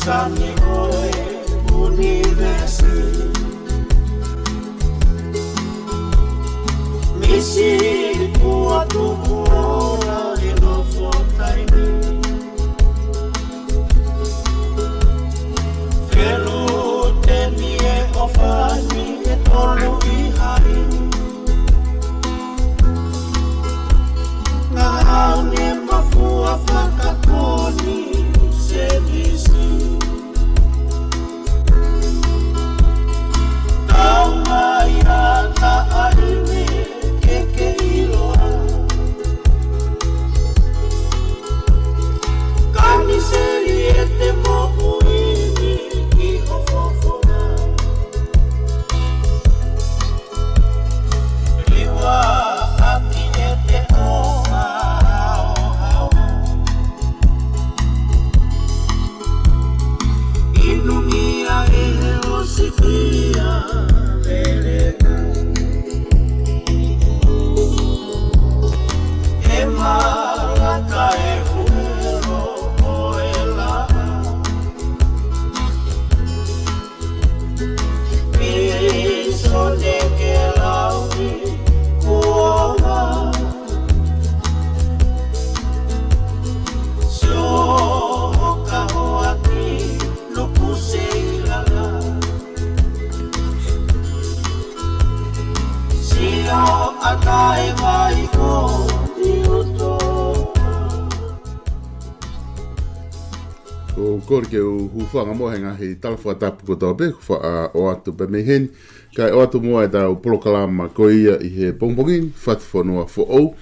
Sani oe universi Misi kua tubuora e no fotaini Felu teni e ofani e tolu i hai Nga haune mafua whakakoni se visi Korke u hufanga mo henga he talfa tapu ko tobe fa o atu pe mehen kai o atu mo eta o POLOKALAMA ko ia I he pongpongin FATUFONUA fo o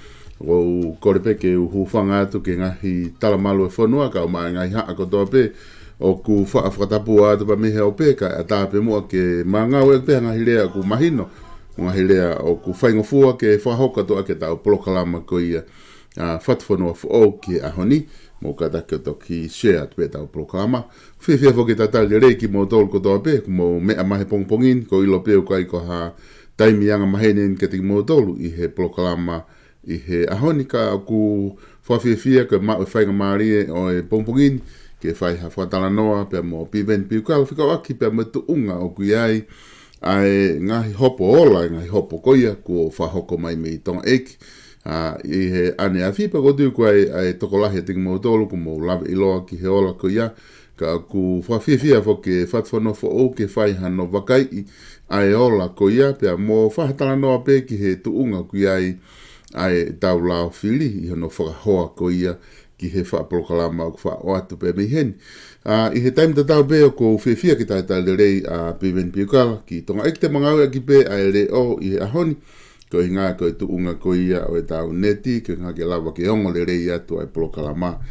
korpe ke u hufanga atu ke ngahi talamalu e fonua ka o mai ngai ha ko tobe o ku fa tapu atu pe mehe o pe ka ata pe mo ke manga o pe ngahi lea ku mahino ngahi lea o ku faingo fua ke fa hoka to ke ta o POLOKALAMA ko ia FATUFONUA fo ki ahoni mo kata ke toki share at beta o POLOKALAMA fefia fo ke tata le reiki mo tol ko to pe mo me ama he pongpongin ko ilo pe ko ai ko ha TAIMI anga mahenen ke ti mo tolu I he POLOKALAMA I he ahonika ku fo fefia ke ma fai nga mari o e pongpongin ke fai ha fo tala noa pe mo PIVENI PIUKALA fika waki pe mo tu unga o ku ai ngahi hopo ola ngahi hopo koia ku fa hoko mai me tonga eki I he ane a fipa ko tu ai tokolahi ting mo tolu ko mo lave iloa ki he ola ko ia ka ku whawhiwhia fo ke whatwhano fo o ke whai hano wakai ai ola ko ia pia mo whahatala noa pe ki he tuunga ku ai tau lao whili I hono whakahoa ko ia ki he POLOKALAMA o wha o atu pe miheni I he taim tatau pe o ko whiwhia ki tai le rei PIVENI PIUKALA ki tonga ekte mangau ki pe ai re o I he ahoni ko inga ko tu unga ko ia o tau neti ke nga ke lava ke ongo le rei atu ai POLOKALAMA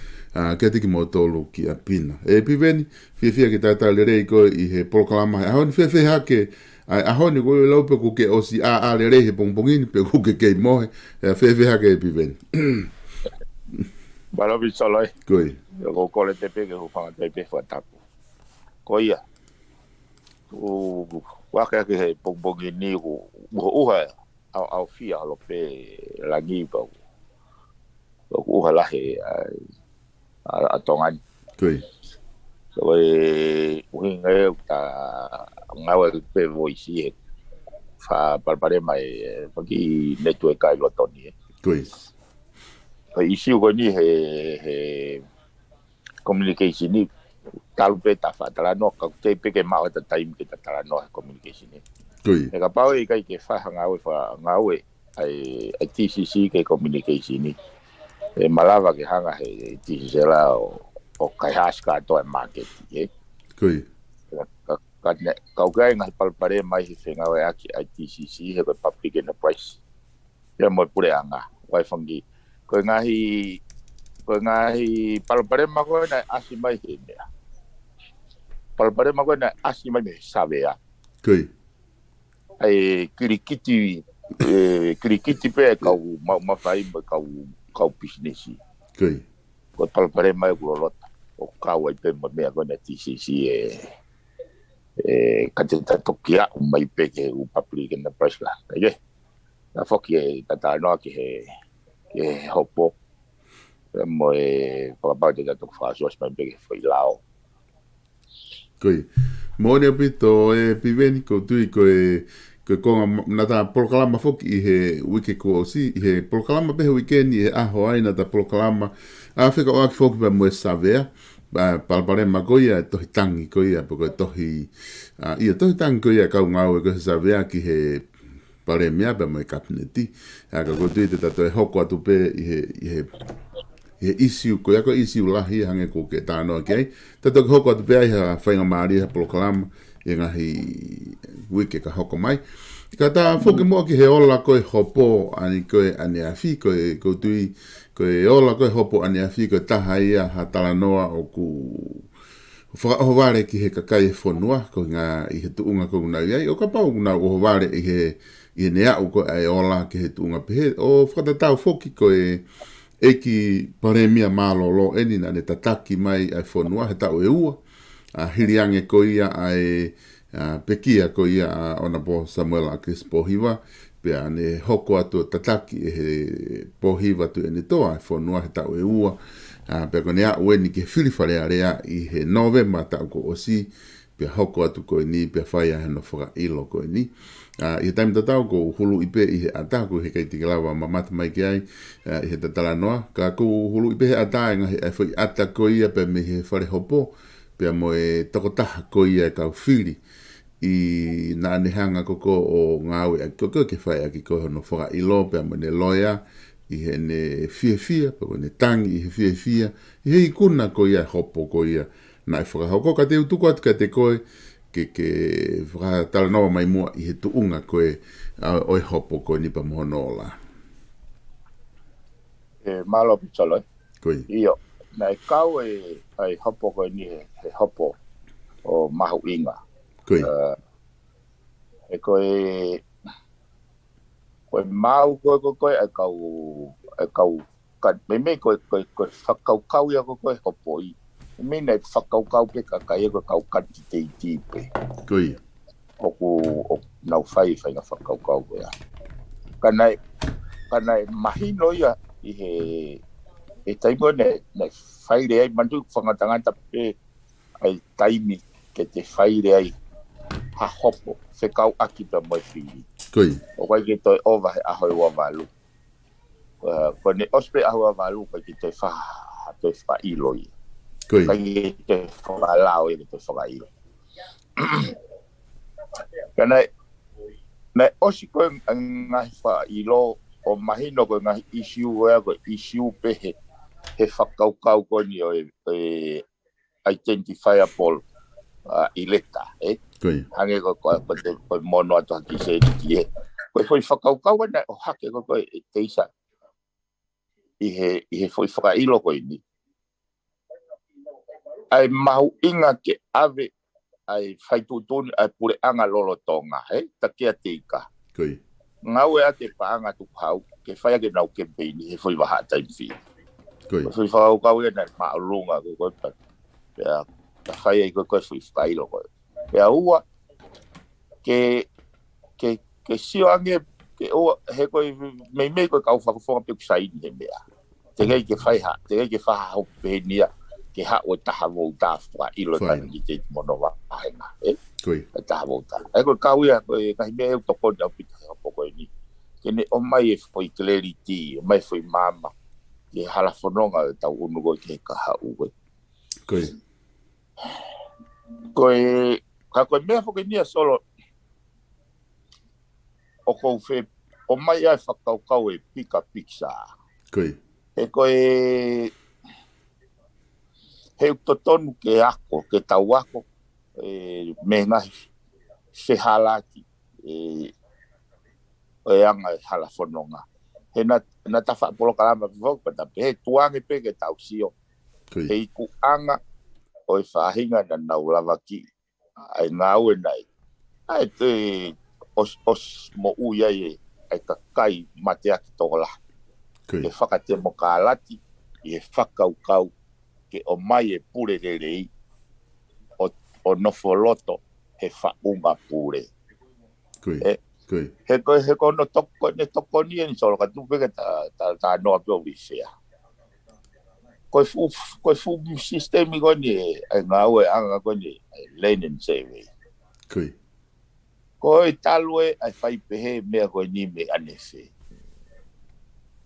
ke tiki mo tolu ki apina e PIVENI fia ke tata le rei ko I he POLOKALAMA ahoni fia ke ai ahoni ko lo pe ku ke osi a le rei he pongpongin pe ku ke mohe fia ke PIVENI Balavi salai koi ko ko le te pe ke ho fa te pe fa tapu ko ia o wa ke he pongpongin ni ko uha au fia lo pe langi ba ko hala he a tonga koi so e winga ta ngawa pe voici fa palpare mai pagi network ai lo toni koi fa isi ko ni he communication ni talpe ta fa tala no ka te pe ke ma ta time ke ta tala no communication ni koi e ka pau e kai ke fa ngawe ai TCC ke communication ni e malava ke hanga he TCC la o kai haska to market e koi ka gai ngai palpare mai he ngawe aki ai TCC he public enterprise ya mo pure anga wai fangi ko ngahi Ko ngai palpare mako na asimai hene. Palpare mako na asimai me savea. Koi. Ai kirikiti pe kau mafai kau business. Koi. Ko palpare mai ko lota. O kau ai pe me ko na TCC kata tokia mai pe ke u public na presla. Ai na foki tata no ke hopo. Mo pa de to fa so mai pe ke foi lao. Koi. Mo ne pito piveni ko tui ko konga nata polokalama foki I he wiki ko si I he polokalama pe weekend I he aho ai nata polokalama a fika o aki foki pa mo savea palpare makoia tohi tangi koia poko tohi ia tohi tangi koia kau ngau ko savea ki he pare mea pa mo kapneti a ka ko tui te tato e hoko atu pe I he issue ko yako issue lahi hange ko ke tano okay tato ko hoko atu pe ai ha whainga maari ha polokalama I ngahi wiki ka hoko mai ka ta foki mo ki he ola koe hopo ani koe ani afi koe ko tui koe ola koe hopo ani afi koe taha ia ha talanoa o ku whakaohoware ki he kakai whanua ko ngā I he tuunga ko ngā iai o ka pau ngā ohovare I he nea u koe ai ola ki he tuunga pehe o whakatatau foki koe eki paremia malolo eni na ne tataki mai ai whanua he tau e ua hiriange ko ia ai pekia ko ia ona po Samuel Akis pohiwa pe ane hoko atu tataki he pohiwa tu ene toa whanua he tau e ua pe ko nea weni ke whiriwhare area I he November tau ko osi pe hoko atu ko ni pe whaia he no whaka ilo ko ni I he taimi tatau ko hulu ipe I he ata ko he kaitikilawa mamata mai ki ai I he tatala noa ka ko hulu ipe he ata ngahi ai whai ata ko ia pe me he whare hopo pia mo tokotaha ko ia kau whiri I na anehanga koko o ngāwe a koko ke whai aki ko no whaka ilo pia mo ne loya I he ne fia pia mo ne tangi I he fia I he ikuna ko ia hopo ko ia na I whakahoko ka te utuku atu ka te koe ke whakatala noa mai mua I he tuunga koe oi hopo ko nipa mohono ola Malo pitolo Koi Iyo na kau ai hopo ko ni he hopo o mahu inga. Koi. Koe mau koe ai kau ka me koe whakau ia koe hopo I. Me nei whakau pe kakai koe kau kati te pe. Koi. O nau whai na whakau koe. Kanai mahino ia I he taimo ne whaire ai mandu whangatangata pe ai taimi ke te whaire ai ha hopo whekau aki pa mai whiri. Koi. O kai ke toi ova he ahoi wa walu. Ko ne ospe ahoi wa walu kai ke toi whailo I. Koi. Kai ke toi whakalao I ke toi whakailo. Nei osi koe ngahi whailo o mahino koe ngahi issue ea koe issue pe he whakaukau ko ni o identifiable ileta, Koi. Hange ko mono atu haki se ki Koe foi whakaukau ana o hake ko teisa. I he foi whakailo ko ni. Ai mahu inga ke ave ai whaitutuni ai pure anga lolo tonga, takia teika. Koi. Ngau ea te paanga tu pau, ke whaia ke nau kempeini, he foi waha time fi. Koi. Foi whakau ea na maarunga ko koe pa. Pea, ka whaia I koe foi whakailo koe. Pea ua, ke sio ange, ke ua, he koe, mei koe kau whakafonga peku saini he mea. Te gai ke whaha hau pehenia, ke hao taha mou ta whakailo tangi te mono wahenga, Koi. Taha mou ta. E koe kau ia, koe kahi mea eu tokoni au pita hapo koe ni. Kene o mai foi clarity, o mai foi mama. Ke hala whanonga tau unu koe ke kaha uwe. Koi. Ka koe mea whake nia solo o kou whe, o mai ai whakaukau pika piksa. Koi. E koe he utotonu ke ako, ke tau ako, me ngahi se halaki, o anga hala whanonga. na tafa polokalama fo pa ta pe tuange pe ke tausio e ku anga o fahinga na naulavaki ai ngau nai ai te os mo uia e ai kakai matea ki tola e whakate mo kālati e whakaukau ke o mai e pure rei o nofoloto he whaunga pure he koe no toko ni en solo ka tupeke ta noa pio wifea koe fu sistemi koni e ngau e anga koni lenin sewe koe talue ai whaipehe mea koe ni me anefe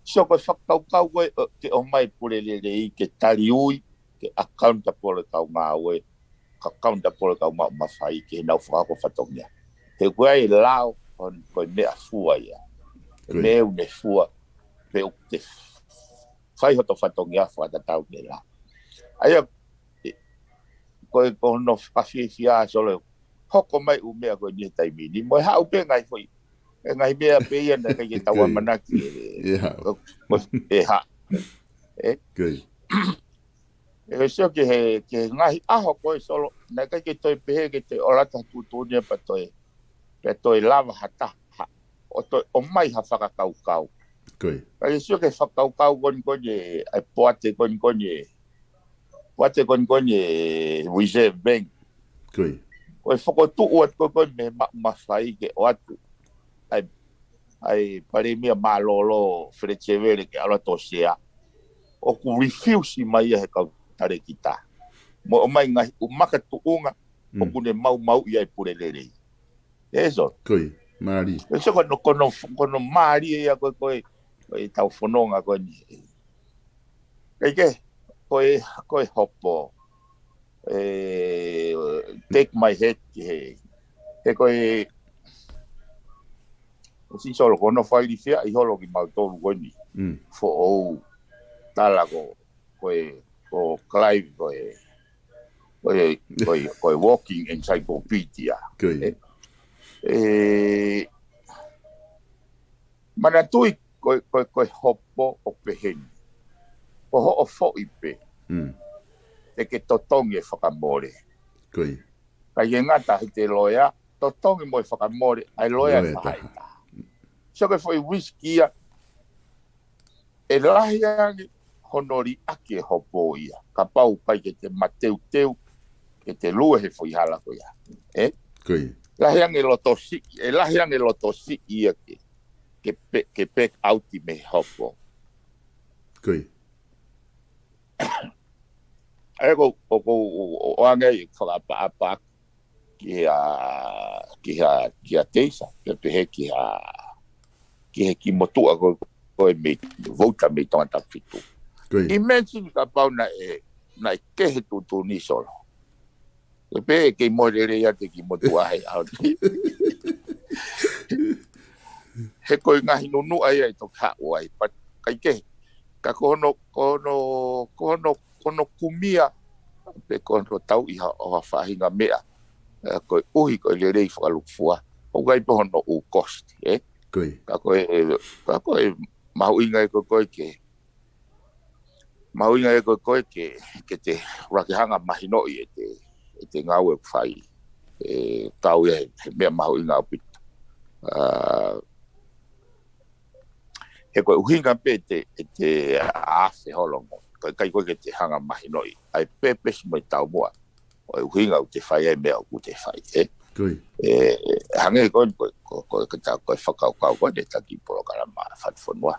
so koe whakaukau koe ke o mai pure rei ke tari ui ke akaunta pole kau ngau e ka kaunta pole kau mawhai ke nau whakako whatongia he koe e lao koe mea fua ia mea une fua pe o te whai hoto whatongia whatatau ke la aia koe no whawhiwhia solo hoko mai umea koe ni taimi ni moe hau pe ngai foi ngai mea pe ia na kai tawa manaki e ha e sio ke ngai aho koe solo na kai ke toi pe ke te orata tutunia pa toi lava hata o mai ha whakakaukau kai sio ke whakaukau koni ai poate koni Reserve Bank koe whakotu uat koe me mawhai ke o atu ai pare mea malolo frechevere ke ala tosea o ku refuse mai he kau tare kita mo mai ngai umaka tuunga o kune mau ia pure lele eso mari eso kono mari ia koe tau fononga koe koe hopo take my head he koe si solo kono fai di fia I holo ki mau tolu koe fo o tala koe Clive koe walking encyclopedia mana tui koe hopo o peheni ko ho o fo ipe e ke totongi e whakamore kai e ngata hi te loia totongi mo e whakamore ai loia e whahaita so ke foi whisky e lahiangi honori ake hopo ia ka pau pai ke te mateu ke te lua he foi hala ko ia lahiangi lotosi ia ke pek auti me hopo ego o angai whakapa ki a teisa pe he ki he motua koe me vouta me tonga tafitu imagine ka pau na ke he tutu ni solo pe ke morere ia te ki motua he au he koe ngahi nunu ai to ka wai pat kai ke ka kono kumia pe kono tau iha o whahinga mea koe uhi koe le rei whakalufua o gai pohono u cost ka koe mahuinga e koe ke te rakihanga mahinoi e te ngau e whai tau e mea mahuinga o pita he koe uhinga pe te aafe holongo kai koe ke te hanga mahinoi ai pepes mai tau mua o uhinga o te whai e mea o te whai hange koe ke tau koe whakaukau koe te taki polokalama FATUFONUA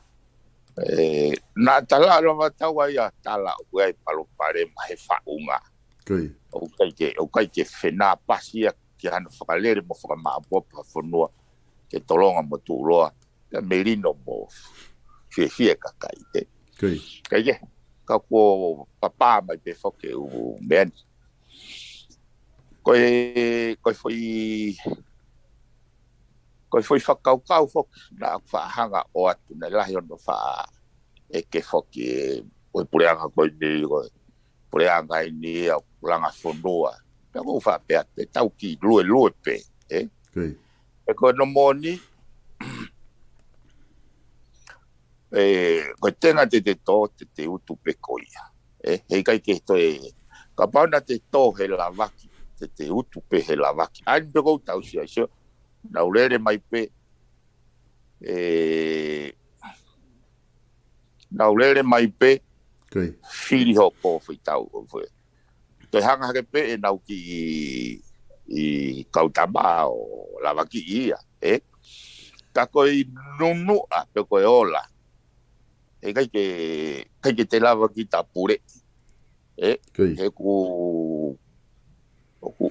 nā tala rawa tau ai a tala o ai palopare ma he whaunga o kai ke whenā pasia ki hana whakalere mo whakamāpua FATUFONUA ke tolonga mo tūroa ke merino mo fie kakai kai ke ka ko papa mai pe foke u men koe foi whakaukau fok na whahanga o atu na lahi ono wha ke foke o pureanga koe ni pureanga i ni au langa whonua pe ko wha pe ate tau ki lue pe koe no moni ko tenga te te utu pe koia. Hei kai ke to ka pauna te to he lavaki, te utu pe he lavaki. Ai pe ko tau sia sio. Na ulere mai pe na ulere mai pe fili ho ko fai tau fo. Te hanga ke pe na ki I kautama o lavaki ia, ka koi nunu a pe koi ola. Kai ke te lavaki ta pure. He ku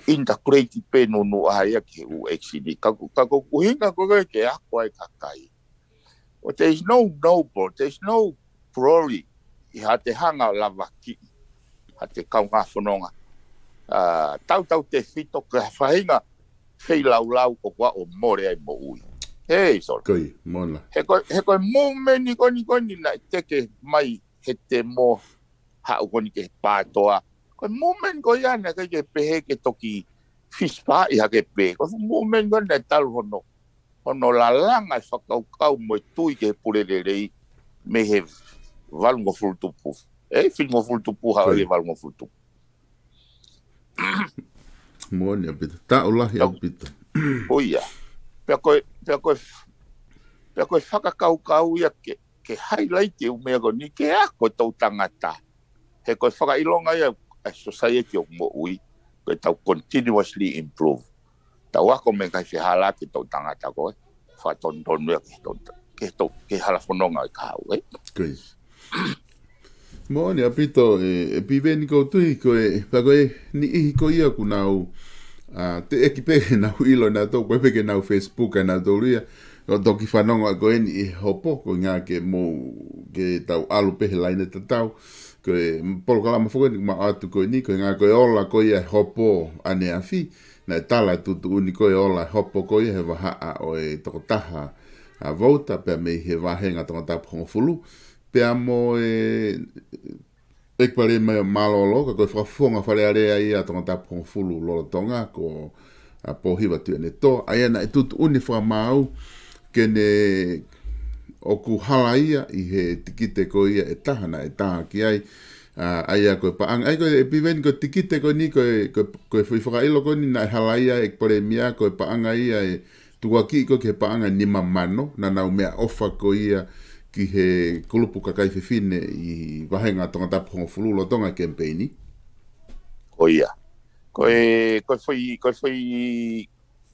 integrate pe nunu a ia ke u exidi. Ka ku hinga ko ke a koi kakai. But there's no noble, there's no glory. I hate hanga lavaki. Hate kaunga whanonga. Tau te fito ka whahinga whei lau ko kwa o more ai mo ui. Hei, sorry. Koi, mona. He koe mōmeni koni na teke mai he te mō hau koni ke pātoa. Koe mōmeni koi ana ke pehe ke toki fish pā I hake pehe. Koe mōmeni koni na talu hono la langa I whakaukau mo tui ke purererei me he valungo fulutupu. Whingo fulutupu hawa le valungo fulutupu. Moni apita. Ta ulahi apita. Oia. Pea koe whakakau ia ke highlight e umea koni ke ako tau tangata. He koe whakailonga ia a society o mo ui. Koe tau continuously improve. Tau ako me kai whihala ke tau tangata koe. Whatondonu ia ke halafononga I ka hau. Koi. Moni apito piveni koutui koe pakoe ni ihi ko ia ku nau te ekipe nau ilo na to koe peke nau Facebook na to ria o toki whanonga koe ni hopo ko ngā ke mo ke tau alu pehe laine te tau koe polokalama whuka ni ma atu koe ni koe ngā koe ola koe ia hopo ane awhi na tala tutu uni koe ola hopo koe he wahaa o toko taha a vouta pia mei he wahenga tonga tapu hongo fulu pea mo ekpare mai malolo ka koe whakafonga whare area ia tonga tapu hongo fulu lolo tonga ko a pohiwa tu ene to aia na tutu uni whamau kene oku hala ia I he tikite ko ia e tahana e taha ki ai aia koe paanga ai koe piveni koe tikite ko ni koe whakailo ko ni na hala ia ekpare mia koe paanga ia e tuaki ko ke paanga ni mamano na nau mea ofa ko ia ki he kulupu kakai whiwhine I wahenga tonga tapu hongo fulu lo tonga campaigni. O ia. Koe whai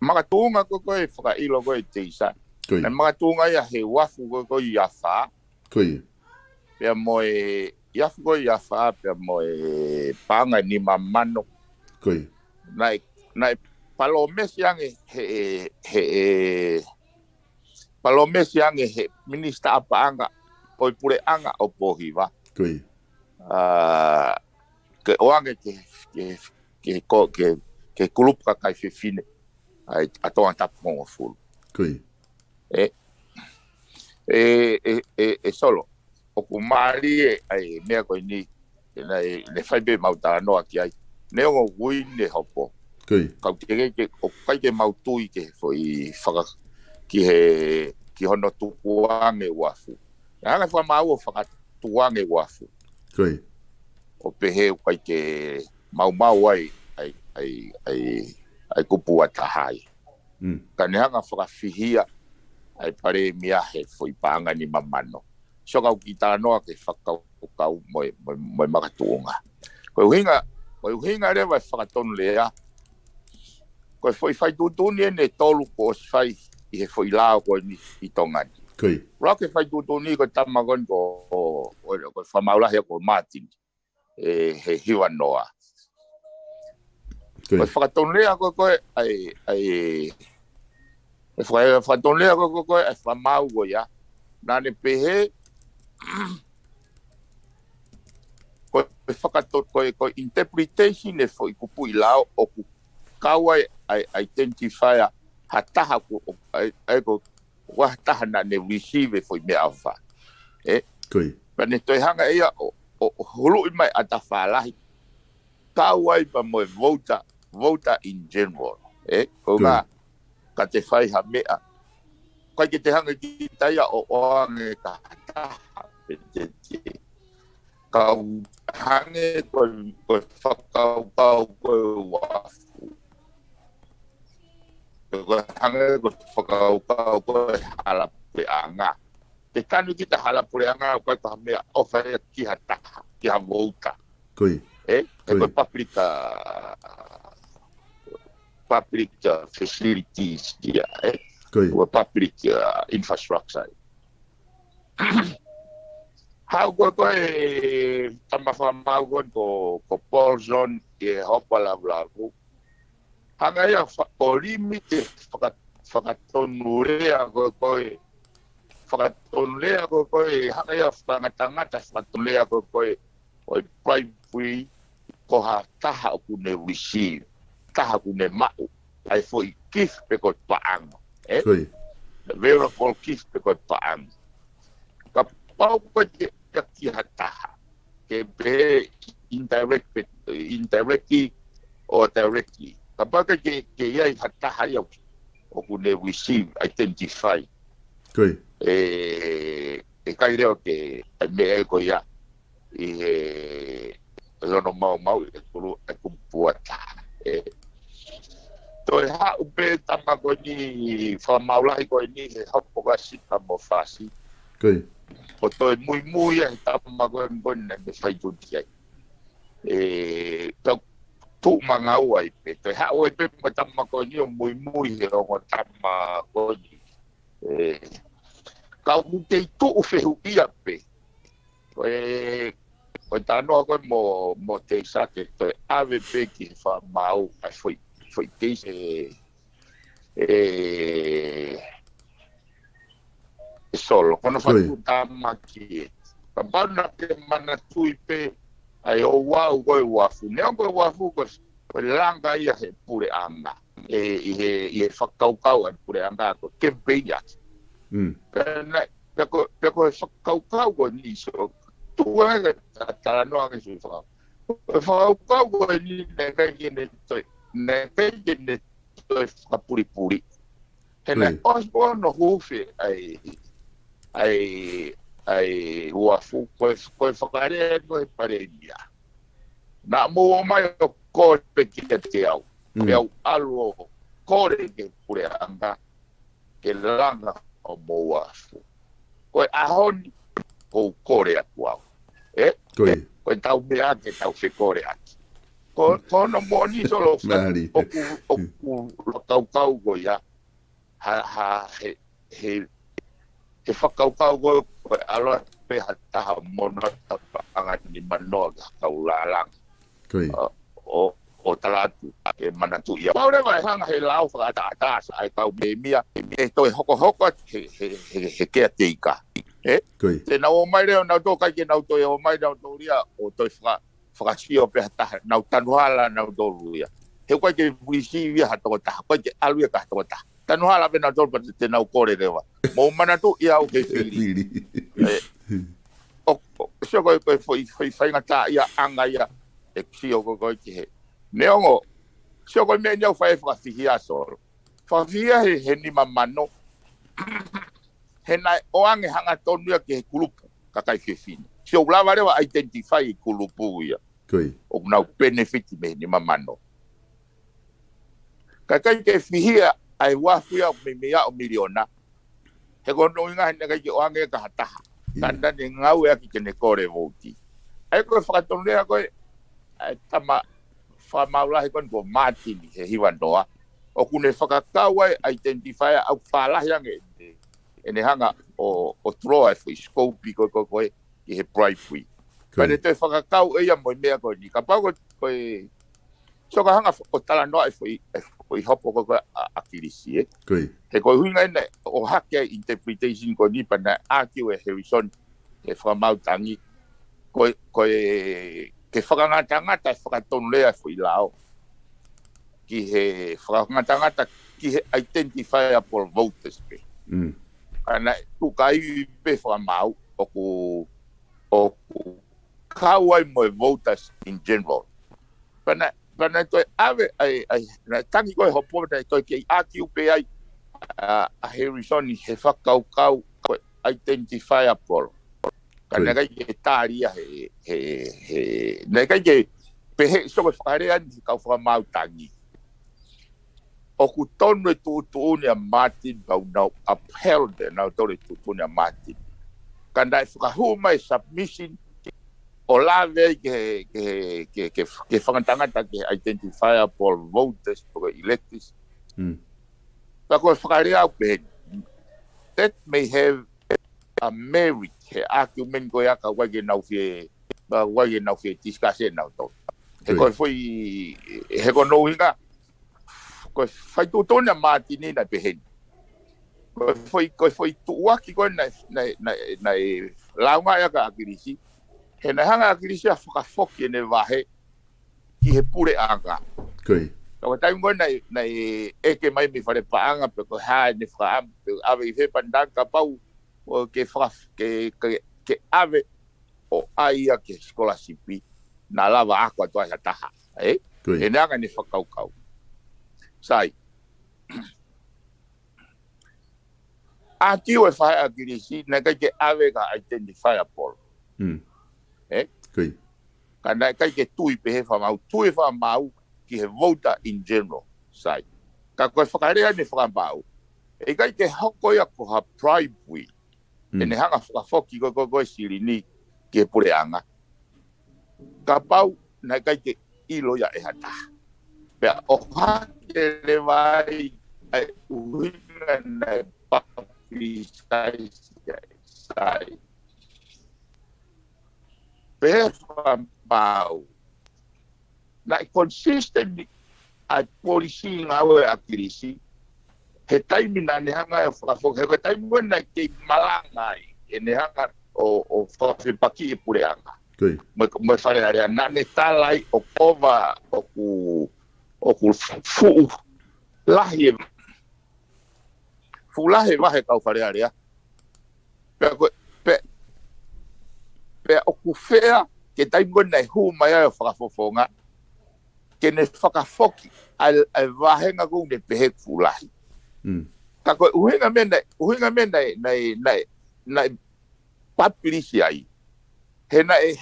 makatunga koe whakailo koe te isa. Na makatunga ia he wafu koe ia wha. Koe. Pea moe iafu koe ia wha, pea moe panga ni mamano. Koe. Nai palo mesi ange palo mesi ange he minista apa anga oi pure anga o pohiwa. Koe. Ke oange ke kulupu kakai whiwhine atonga tapu hongo fulu. Koe. Solo. Oku maari ai mea koe ni ne whaibe mautara noa ki ai. Ne ongo ui ne hopo. Koe. Kau te o kai ke mautui ke foi whaka ki hono tukuange wafu. Hanga whamau o whakatuange wafu. Koe. O pehe o kai ke mau ai kupu atahai. Kane hanga whakawhihia ai pare miahe foi paanga ni mamano. So kau ki tānoa ke whakau moi makatuonga. Koe uhinga rewa whakatonu lea. Koe foi whai tutuni ene tolu ko whai I he foi lao koe ni I tongani. Koe. Rake whai tutuni koe tamagon ko whamaulahi ko Martin. He hiwa noa. Koe whakatonu lea koe ai whakatonu lea koe ai whamau koe ya. Nane pehe koe whakatonu koe interpretation e foi kupu I lao o ku kaua ai identify hataha ko ai ko hataha na ne receive foi me alfa Koe. Pane toi hanga ia o hulu I mai atafalahi kaua I pa mo voter in general ko nga ka te whai ha mea kai ke te hanga ki taia o ange ka hataha kau hange ko whakau ko wafu. Ko hange ko whakau ko halape anga. Te tanu kita halape anga ko ta mea ofere ki hataha, ki havouta. Koi. Ko public facilities dia, Koi. Ko public infrastructure. How go tamafama ko Paul Zone hopala blagu. Hanga ya o limite fakatonure ako hanga ya fangatangata fakatonure ako o private ko ha taha kune receive taha kune mau ai foi kif pe ko paang Koi. the veritable kif pe ko paang ka pau ko ki hataha ke be indirectly or directly kapag ke yai hataha ya o kune receive identify Koi. kai reo ke me ko ya no mau e kumpuata to ha upe tamago ni fa maula ko ni ha poka sita mo fasi Koi. o to muy tamago bon na de fai tu dia to tu manga wai pe to ha o pe tamago ni muy o tamago ni ka te tu fe ia pe o tano ko mo te sa ke to ave pe ki fa mau ai foi te solo kono fa tu tamaki pa bana ke mana tu pe ai o wa fu ne ko wa fu ko langa ia he pure anga e fa kau pure anga ko ke pe ya Pero kau ko ni so tu aga ta no aga so fa kau ni ne ka ni to puri ena osbo no hufe ai wafu ko fakare ko paredia na mo mai ko pe te au algo kore ke pure anga ke langa o wafu ko ahon ko Korea kwao ko tau mea ke tau fe Korea ko no moni solo o kau go ya ha he whakau go alo pe hata mona anga ni manoga kau lalang o talatu e manatu ia paure vai hanga he lau whakata ai kau me mia toi hoko he ke teika te na o mai reo na to kai ke na to o mai na to ria o toi whakasio pe hata na tanuhala na to ria he kai ke puisi via hata ta kai ke alu ka hata tanuhala pe na to te na kore rewa mo manatu ia o ke fili o so ko foi ngata ia anga ia e sio ko ke Neongo, sio ko me nyau fai fia solo. Fia he ni mamano. He nai oange hanga tonu ke kulupu kakai fefini. Sio lava rewa identify kulupu ia. Koi. O na benefit me ni mamano. Kakai ke fia ai wafia me ya o miliona. He ko no inga ne kai oange ka hata. Tanda ni ngau ya ki ne kore voti. Ai ko fa tonu ya ko tama fa maulahi kon ko mati ni he hiwan doa o kune whakakau ai identify au whalah yang ene hanga o troa e scope ko ki he bribery pane te whakakau e ia mo mea ko ni ka pau ko so ka hanga o tala no e foi hopo ko akirisi he ko hunga ene o hake interpretation ko ni pana argue e Harrison e whamautangi ko ke whakangata whakatonulea fui lao. Ki he whakangata ki he identifiable voters pe. Ana tu kai pe whamau o kawai mo voters in general. Pana toi ave na tangi koe hopo na toi ki aki upe ai a Harrison he whakau identifiable. Kana kai ke taria he na kai ke pehe so ke whakarea ni kau whakamautangi. O ku tonu e tuutuunia Martin kau nau upheld nau tore tuutuunia Martin. Kana e whakahuma e submission o lave ke whakatangata ke identifiable voters to ke electors. Kako e whakarea au pehe. That may have a merit he argument ko ya ka wage nau fie discussion nau to. He ko foi he ko no hinga ko fai tu tona Martin na pehe. Ko foi tu waki ko na launga ya ka akirisi. He na hanga akirisi a whakafoki ne wahe ki he pure anga. Koi. Ko taim ko na eke mai mi fare paanga pe ko ha ne fa ave he pandanga pau o ke ave o aia ke skola sipi na lava aqua to ya taha e nanga ni whakaukau sai a tiu e whae a girisi na kai ke ave ka identifiable kana kai ke tui pe he whamau ki he voter in general sai ka koe whakarea ni whamau e kai ke hoko ia ko ha bribery e ne hanga whakafoki ko sirini ke pureanga. Ka pau na kai ke ilo ya e hata. Pea o hake le vai ai uhinga na papi sai. Pea whampau. Na consistently a polisi ngawe a kirisi he taimi na ne hanga e whakafoki, he taimi wena ke malangai, e ne hanga o whakawhipaki e pureanga. Mo whare area, na ne talai o kova o ku fuu lahi wahe kau whare area. Pea o ku whea, ke taimi wena e hu mai o whakafofonga, ke ne whakafoki, ai wahenga kou ne pehe fuu lahi. Kako uhinga mena na papilisi ai he na e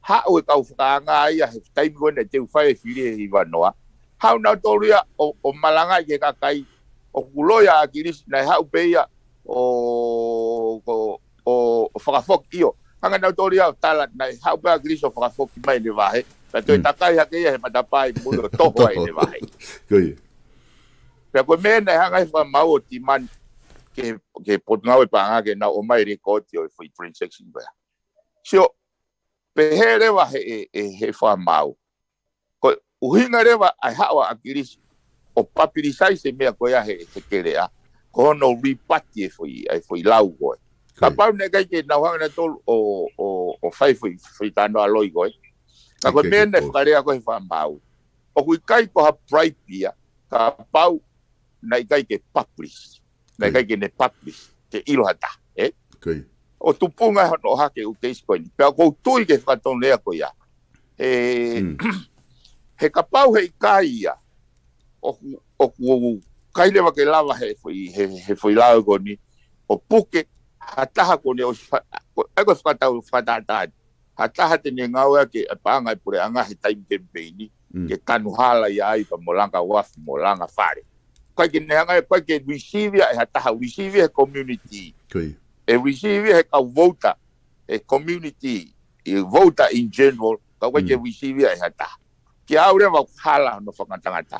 ha o kau whakaanga ai he taimi kone te uwhae whiri i wanoa hau na toria o malanga ke kakai o kuloia a kirisi na hau peia o whakafoki io hanga na toria o tala na hau pea kirisi o whakafoki mai ne wahe na toi takai hake ia he matapai mulo toho ai ne wahe Pea koe mena e hanga e whamau o ti man ke potngau e panga ke na o mai rekoti o e whai print section bea. Sio, pehe rewa he whamau. Koe uhinga rewa ai hawa a kirisi o papirisai se mea koe a he kerea. Ko hono ripati e whai lau koe. Ka pau ne kai ke nau hanga na tolu o whai tano aloi koe. Ka koe mena e whakarea koe whamau. O kui kai ko ha praipia ka pau na ikai ke publish na ikai ke ne publish ke ilohata o tupunga no hake u te iskoni pe ko tui ke whakaton lea ko ia he kapau he ikai ia o kai lewa ke lava he foi lao koni o puke hataha koni o eko whakatau whatatani hataha tene ngaua ke paanga i pure anga he time campaigni ke tanu hala ia ai pa molanga wafu molanga whare kai ke neanga kai ke receive e hataha receive e community e receive e ka voter e community e voter in general ka kai ke receive e hataha ke aure wa hala no whakatangata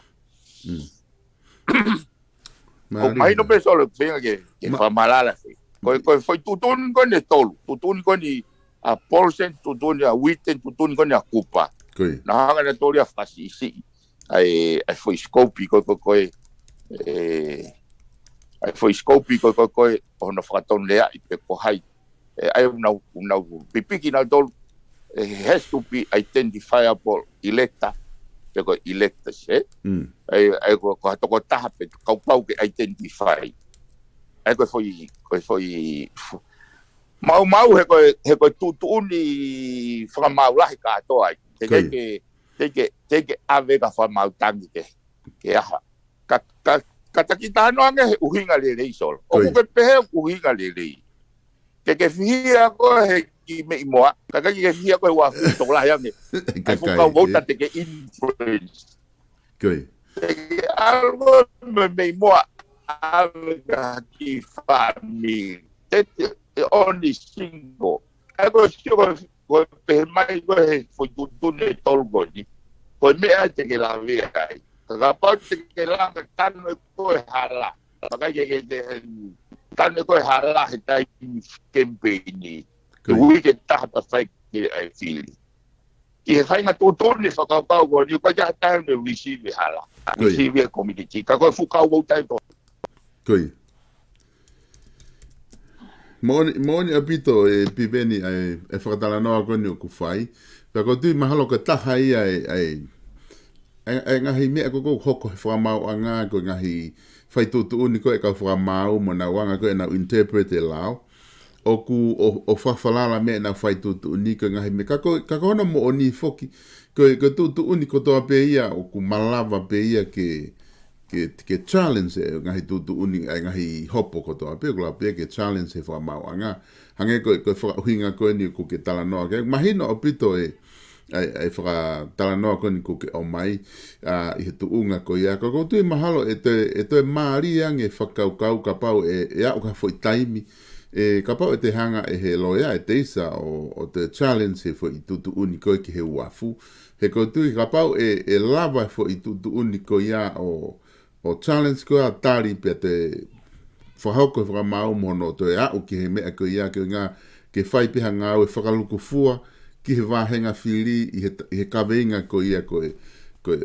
o mai no pe solo venga ke whamalala koe foi tutun ko ne tolu tutun ko ni a porcent tutun a witten tutun ko ni a kupa na hanga na tori a whasisi ai foi scope ko ai foi scope ko ono whakaton lea i pe ko hai ai una pipiki na tolu has to be identifiable elector pe ko electors ai ko toko taha pe kau pau ke identify ai ko foi mau he ko tutuni whakamau lahi ka atoa ai te ke ave ka whamau tangi ke aha ka takita ano ange uhinga lelei solo o kuke pehe uhinga lelei ke whihia ko he ki me i moa ka ka ki hia ko wa fu to la ya ni ai fu ka volta te ke influence Koi. algo me moa alga ki family te only single algo ko pe mai ko fu tu ne tolgo ni ko me a te ke la via ai ka pa te ke la ka no ko hala ka ke tan ko hala ta campaign we get that affect I feel i fai nga tu ni fa ka ko ni ko ja ta ne receive hala receive community ka ko fu ka wo ta to Koi. Moni apito e piveni ai e whakatala noa koni o kuwhai. Pea ko tui mahalo ka taha ia ai ngahi mea ko hoko he whamau a ngā ko ngahi whai tūtu uni ko e ka whamau mo na wanga ko e na interpret e lao. O ku o whawhalala mea na whai tūtu uni ko ngahi mea. Ka hona mo o ni foki ko tūtu uni ko toa pe ia o ku malawa pe ia ke challenge e ngahi tūtu uni ai ngahi hopo ko toa pe kula pe ke challenge e whamau a ngā. Hange ko whakahuinga ko ni ko ke tala noa. Mahino o pito ai whaka tala noa ko ni ko ke o mai i he tuunga ko ia. Ko tui mahalo e te maari ange whakaukau ka pau e au ka fwoi taimi. Ka pau e te hanga e he loia e te isa o te challenge e fwoi tutu uni ko ki he uafu. He ko tui ka pau e lava e fwoi tutu uni ko ia o challenge ko a tari pe te whahauko e whakamau mono to e au ki he mea ko ia ki ngā ke whai piha ngā au e whakaluku fua ki he wāhenga whiri i he kaweinga ko ia ko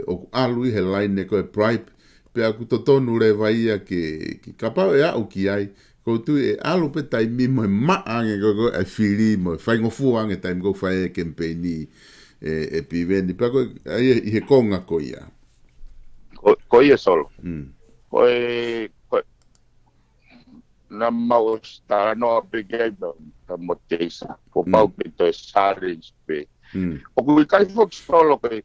o alu i he laine ko e bribe pe aku to tonu re vai ia ki kapau e au ki ai ko tu e alu pe taimi mo e maange ko e whiri mo e whaingo fua ange taimi ko whai e kempeni e piveni pe ako i he konga ko ia ko ia solo ko e na mau sta no pegai da motesa ko pau pe to challenge pe o ku kai fo solo pe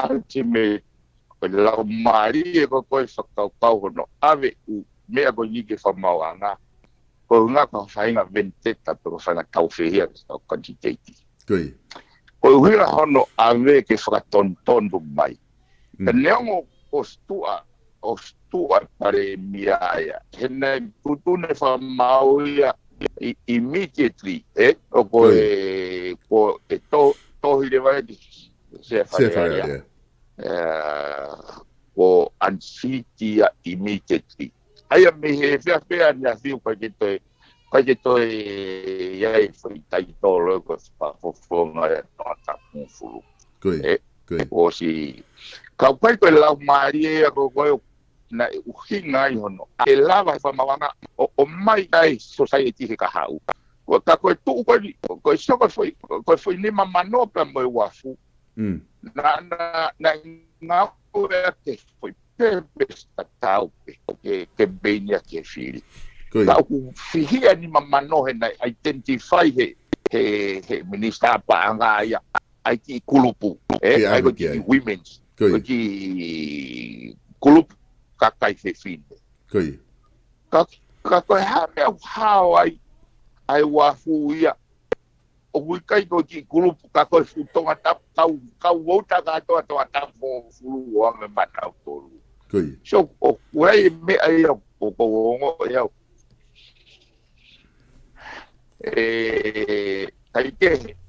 ultimate ko la mari ko fa pau no ave u me ko ni ke fa mau anga ko nga ko fa nga vendetta pe ko fa na tau fe hia ko quantity ko hira hono ave ke fa ton do mai Tenemos ostua pare miaya. Hena tutune fa mauia immediately, o ko to hile vai se faria. O ansitia immediately. Aya me he fea na fiu pa que to ia foi tai tolo ko fa fo na ta fulu. O si ka pai ko la maria ko na uhinga i hono e lava fa mawanga o mai dai society he ka hau ko ka ko tu ko so ko foi ni mamano pa mo wafu na ko te foi pepe statau ke benia ke fili ka ku fihia ni mamano he na identify he minister pa anga ya ai ki kulupu ai ko ki women's ko ki kulupu kakai fe fin ka ha me how ai wa fu ia o wi kai ko ki kulupu ka ko fu tonga tap ka wota ka to fo fu o me mata to so o wai me ai o ko ngo ya kai ke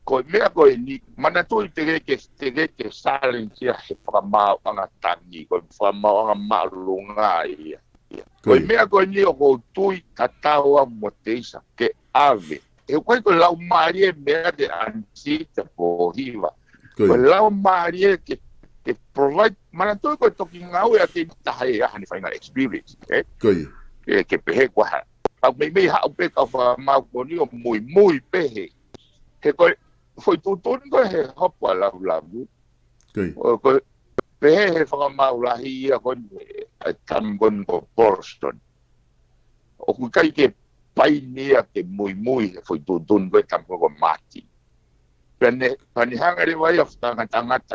ko mea ko ni mana to te ke silencia he fama anga tangi ko fama anga malunga ia ko mea ko ni o tu tatawa motesa ke ave e ko la marie mea de ansita po hiva ko la marie ke provide mana to ko talking au ya ke tahe ya ni final experience ke pehe ko ha me ha pe ka fama ko ni muy pehe ke ko foi tutun ko he hopa la ko pe he fa ma la hi ko tam gon ko Boston o ku kai ke pai ni ke muy foi tutun ko tam ko mati pene pani hanga re vai of tanga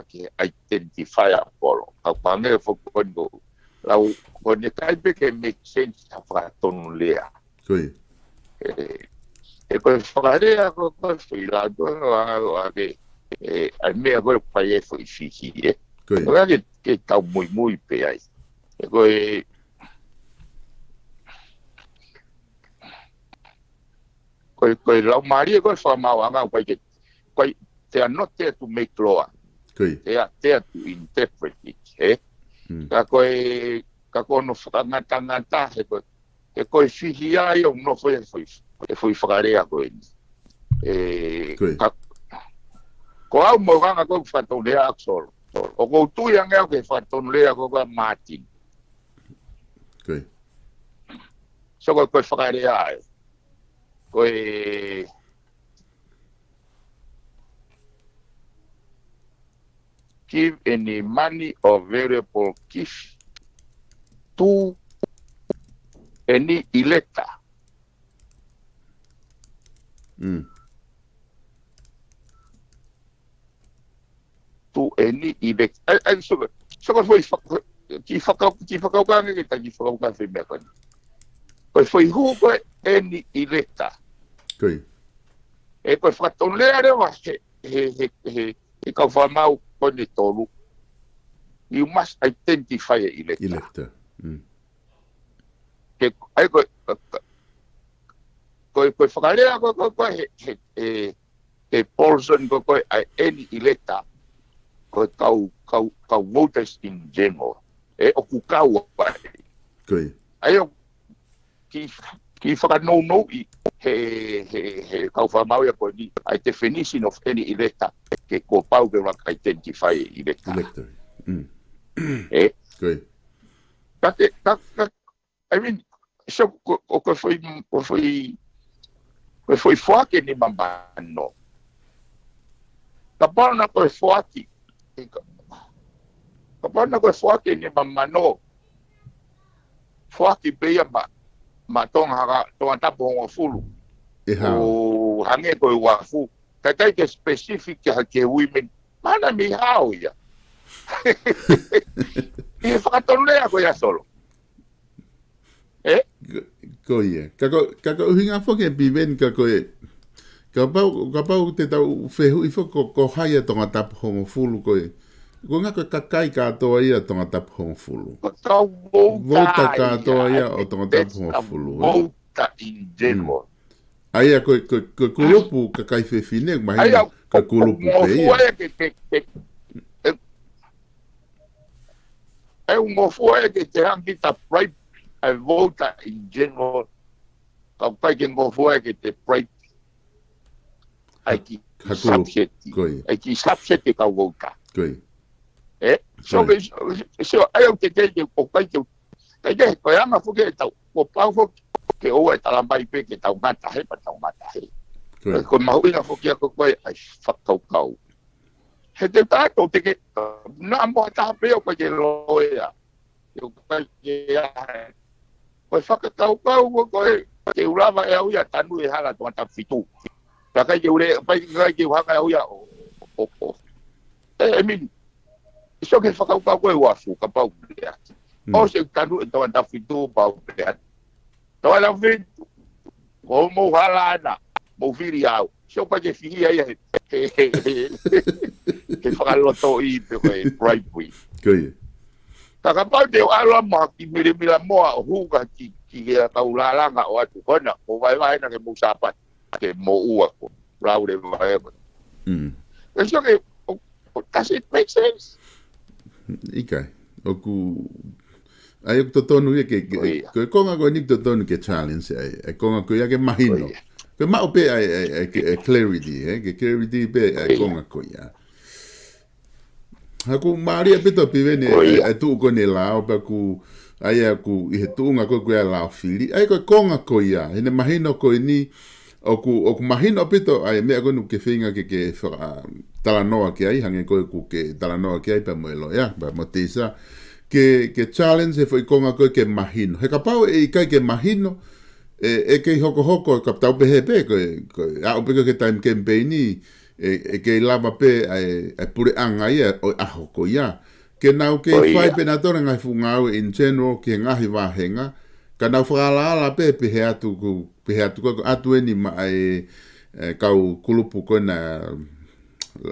ke identify polo ka pange fo ko la ko ni kai pe ke make sense fa ton lea Koi. E koe whakarea koe whila tua ke ai mea koe pai e whi fihi Koi. Koe ke tau mui pe ai. E koe lau maria koe whamauanga koe they are not there to make law. Koi. They are there to interpret it. Ka koe no whakangata he koe fihi ai o no koe e whakarea koe ni. Ko au mauranga koe whatonea aksolo. O kou tui angea ke whatonea koe Martin. Koi. So koe whakarea ai. Koe give any money or variable gift to any elector. To any elector. So foi ki whakaukange ki ta ki whakaukange mea koni. Koe foi hu koe any elector. Koi. E koe whatonea rewa he kau whamau kone tolu. You must identify a elector. Elector. Ai koe whakarea koe he person koe any elector koe kau voters in general. E oku kau ai. Koi. Ai o ki whakanau i he kau whamau ia koe ni a definition of any elector ke ko pau ke wak identify elector. Elector. Koi. I mean, so ko foi fuake ni mamano. Kapana ko fuaki. Kapana ko fuake ni mamano. Fuaki pe ma tonga tapo ngo fulu. O hange ko wafu. Kai ke specific ke women. Mana mi hao ya. E whakatonea ko ya solo. Koe. Kako uhinga whoke piven koe. Ka pau te tau whehu i whoko ko haia tonga tapu hongo fulu koe. Ko ngā koe kakai katoa ia tonga tapu hongo fulu. Vota katoa ia o tonga tapu hongo fulu. Vota in general. Aia koe kulupu kakai whewhine mahina koe kulupu pe ia. E ngofua e ke te hangi ta bribe a voter in general. Ka pai ke ngofua e ke te bribe. Ai ki subseti. Ai ki subseti ka voter. Koi. So ai o te o pai ke koe ama fuke e tau. O pau fuke ke oa e talambai pe ke tau ngata he pa tau ngata he. Ko mahuina fuke a koe ai whakaukau. He te tātou te ke nā moa tāpe o koe ke loea. O koe ke ahe. Koe whakatau kau koe ke urawa e au ia tanu e hala tonga tawhitu. Ka kai ke ure, pai kai ke uhanga e au ia o. I mean, iso ke whakau kau koe wafu ka pau lea. O se tanu e tonga tawhitu pau lea. Tonga tawhitu. Ko mo hala ana. Mo whiri au. So pa ke whiri ai ke whakaloto i pe koe bribery. Koi. Ka pau te aloa maha ki mirimila moa o huka ki ke kaulalanga o atu kona. O vai na ke musapat ke mo ua ko. Raure vai ko. So ke, does it make sense? Ikai. Oku... Ai o totonu ia ke... Koe konga koe nik totonu ke challenge ai. E konga koe ia ke mahino. Koe mao pe ai clarity, ke clarity pe ai konga koe ia. Haku maria pito piveni ai tu kone lao pa ku ai aku I he tuunga koe koe lao fili. Ai koe konga koe ia. Hine mahino koe ni oku mahino pito ai mea koe nu ke whinga ke talanoa ke ai hange koe ku ke talanoa ke ai pa moelo ia. Pa mo tisa ke challenge he foi konga koe ke mahino. He kapau e kai ke mahino e ke hoko ka tau pe hepe koe a upe ke time campaign ni e ke lava pe ai pure anga ia o aho ko ia ke nau ke fai penatore ngai fungau in general ke ngahi wahenga Kana whakalaala pe he atu ko atu eni ma kau kulupu ko na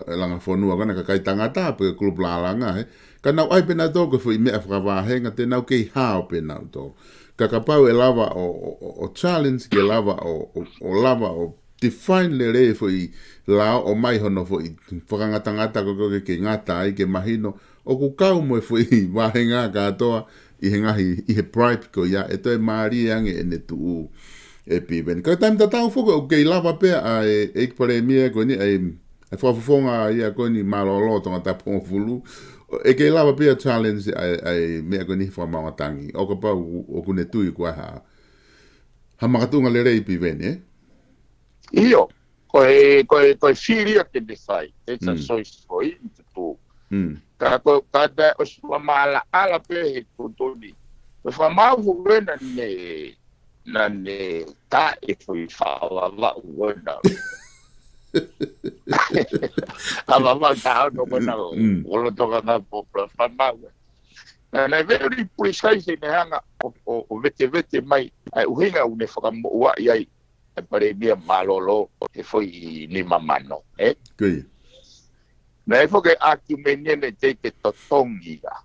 langa fonua kana kai tangata pe kulupu langa kana ai pena to ko foi me whakawahenga te nau kei hao pena to kakapau lava o challenge ke lava o lava o define le re foi la o mai hono foi whakangatangata ko ke ngata ai ke mahino o ku kau mo foi wahenga katoa i he bribe ko ya e toi maari ange e ne tu e piveni. Ka taim tatau fuko o kei lava pe a e pare mia ko ni e whafufonga ia ko ni malolo tonga taponga fulu e kei lava pe a challenge ai mea ko ni whamamatangi o ka pau o kune tui kua ha makatunga le rei piveni Io, koe firia ke te whai, e ta soisoi i te tō. Ka te o whamala ala pe he tōtoni. O whamau wena na ne ta e fui whaala wena. Ka whamau ta ono wena o toka ngā popla whamau. Na very precise ne hanga o vete mai, ai uhinga une whakamoa iai. E pare mia malolo e foi ni mamano, Kui. Na e foke aki menene te ke totongi ga.